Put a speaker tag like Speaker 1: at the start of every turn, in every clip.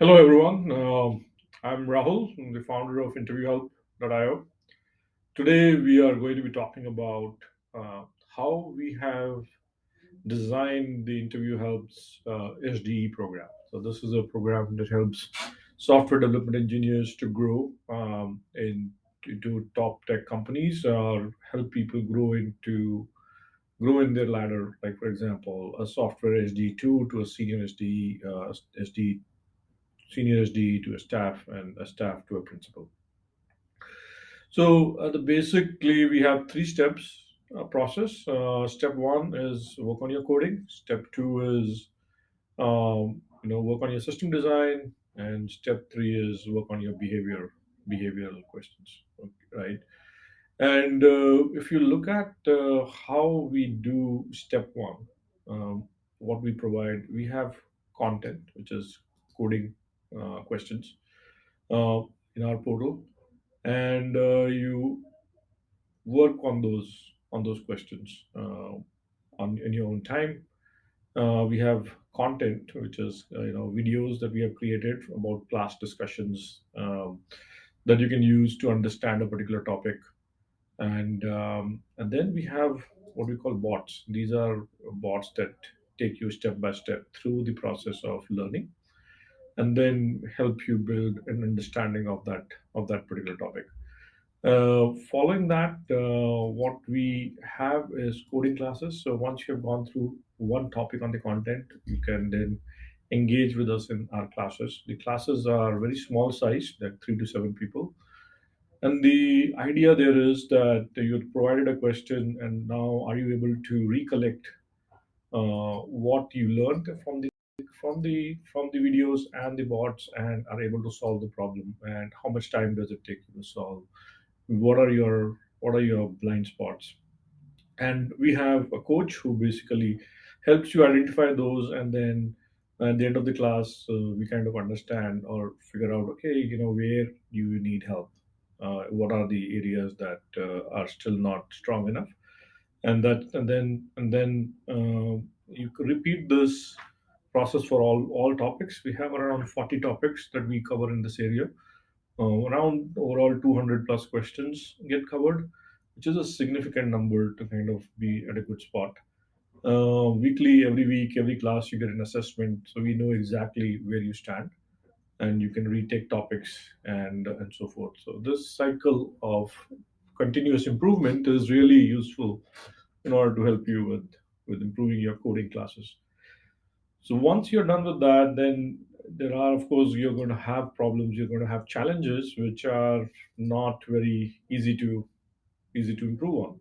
Speaker 1: Hello, everyone. I'm Rahul, I'm the founder of InterviewHelp.io. Today, we are going to be talking about how we have designed the Interview Help's SDE program. So, this is a program that helps software development engineers to grow into top tech companies or help people grow in their ladder. Like, for example, a software SDE2 to a senior SDE senior SDE to a staff and a staff to a principal. So basically we have three steps process. Step one is work on your coding. Step two is work on your system design, and step three is work on your behavioral questions, right? And if you look at how we do step one, what we provide, we have content, which is coding questions uh, in our portal, and you work on those questions on in your own time. We have content, which is videos that we have created about class discussions that you can use to understand a particular topic, and then we have what we call bots. These are bots that take you step by step through the process of learning and then help you build an understanding of that particular topic. Following that, what we have is coding classes. So once you have gone through one topic on the content, you can then engage with us in our classes. The classes are very small size, like 3 to 7 people. And the idea there is that you provided a question, and now are you able to recollect what you learned from the videos and the bots, and are able to solve the problem, and how much time does it take you to solve, what are your blind spots, and we have a coach who basically helps you identify those, and then at the end of the class we kind of understand or figure out, okay, where you need help, what are the areas that are still not strong enough, and then you could repeat this process for all topics. We have around 40 topics that we cover in this area. Around overall 200 plus questions get covered, which is a significant number to kind of be at a good spot. Weekly, every week, every class, you get an assessment, so we know exactly where you stand, and you can retake topics and so forth. So this cycle of continuous improvement is really useful in order to help you with improving your coding classes. So once you're done with that, then there are, of course, you're going to have problems, you're going to have challenges which are not very easy to improve on.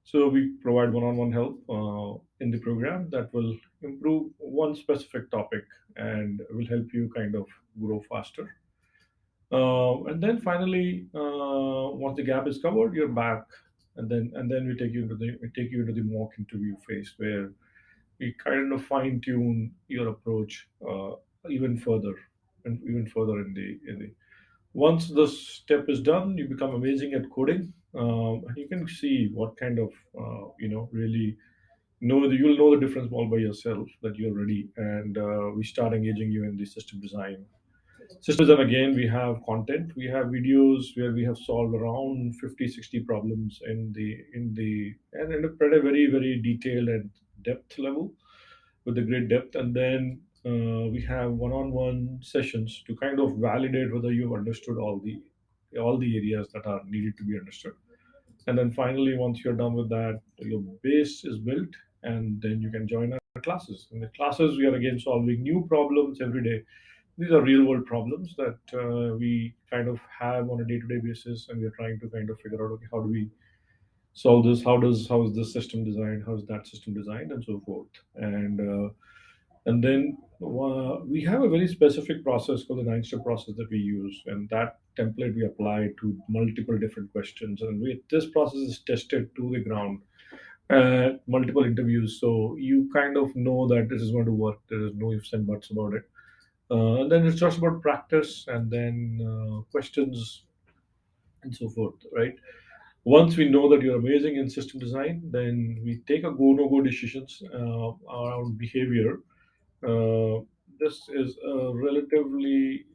Speaker 1: So we provide one-on-one help in the program that will improve one specific topic and will help you kind of grow faster. And then finally, once the gap is covered, you're back, and then we take you into the mock interview phase where we kind of fine tune your approach even further and even further in the once this step is done, you become amazing at coding, and you can see what kind of really you'll know the difference all by yourself that you're ready, and we start engaging you in the system design. System design, again, we have content, we have videos where we have solved around 50, 60 problems and in a pretty very detailed and depth level, with a great depth. And then we have one-on-one sessions to kind of validate whether you've understood all the areas that are needed to be understood. And then finally, once you're done with that, your base is built, and then you can join our classes. In the classes, we are again solving new problems every day. These are real world problems that we kind of have on a day-to-day basis, and we are trying to kind of figure out, okay, how do we solve this, how is this system designed, how is that system designed, and so forth. And then we have a very specific process called the 9 step process that we use, and that template we apply to multiple different questions. And this process is tested to the ground, multiple interviews, so you kind of know that this is going to work. There is no ifs and buts about it. And then it's just about practice, and then questions and so forth, right? Once we know that you're amazing in system design, then we take a go no go decisions around behavior. uh, this is relatively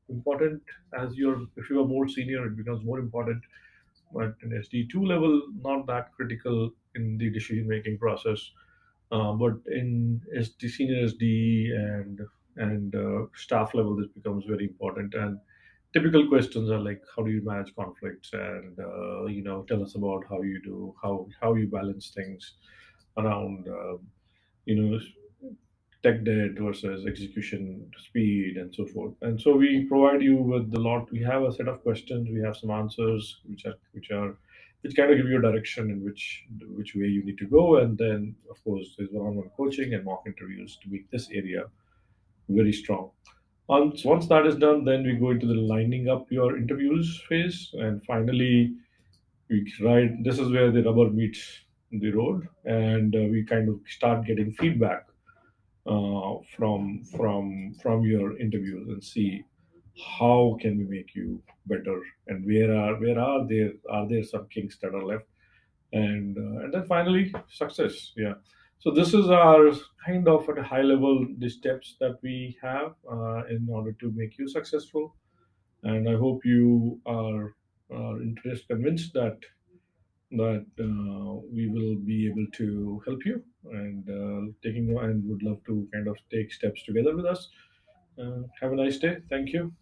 Speaker 1: important. As you're if you are more senior, it becomes more important. But in SD2 level, not that critical in the decision making process. But in SD, senior SDE and staff level, this becomes very important. And typical questions are like, how do you manage conflicts, and tell us about how you balance things around tech debt versus execution speed and so forth. And so we provide you with a lot. We have a set of questions. We have some answers which kind of give you a direction in which way you need to go. And then of course there's one-on-one coaching and mock interviews to make this area very strong. Once that is done, then we go into the lining up your interviews phase, and finally we write. This is where the rubber meets the road, and we kind of start getting feedback from your interviews and see how can we make you better, and where are there some kinks that are left, and then finally success. Yeah. So this is our kind of at a high level the steps that we have in order to make you successful, and I hope you are convinced that we will be able to help you, and would love to kind of take steps together with us. Have a nice day. Thank you.